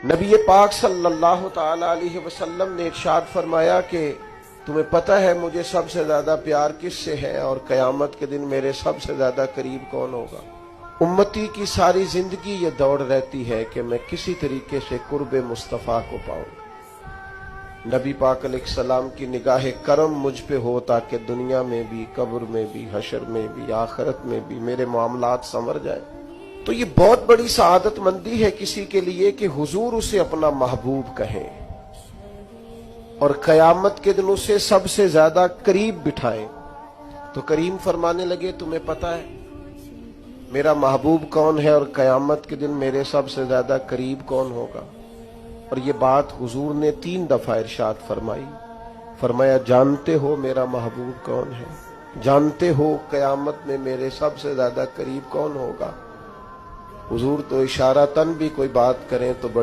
नबी पाक सल्लल्लाहु ताला अलैहि वसल्लम ने इरशाद फरमाया कि तुम्हें पता है मुझे सबसे ज्यादा प्यार किससे है और कयामत के दिन मेरे सबसे ज्यादा करीब कौन होगा। उम्मती की सारी जिंदगी ये दौड़ रहती है कि मैं किसी तरीके से कुर्ब मुस्तफ़ा को पाऊं। नबी पाक अलैहिस्सलाम की निगाह करम मुझ पे हो ताकि दुनिया में भी, कब्र में भी, हशर में भी, आखिरत में भी मेरे मामलात संवर जाए। तो ये बहुत बड़ी सआदतमंदी है किसी के लिए कि हुजूर उसे अपना महबूब कहें और कयामत के दिन उसे सबसे ज्यादा करीब बिठाएं। तो करीम फरमाने लगे तुम्हें पता है मेरा महबूब कौन है और कयामत के दिन मेरे सबसे ज्यादा करीब कौन होगा। और ये बात हुजूर ने 3 दफा इरशाद फरमाई। फरमाया जानते हो मेरा महबूब कौन है, जानते हो कयामत में मेरे सबसे ज्यादा करीब कौन होगा। हुजूर तो इशारातन भी कोई बात करें तो बड़ी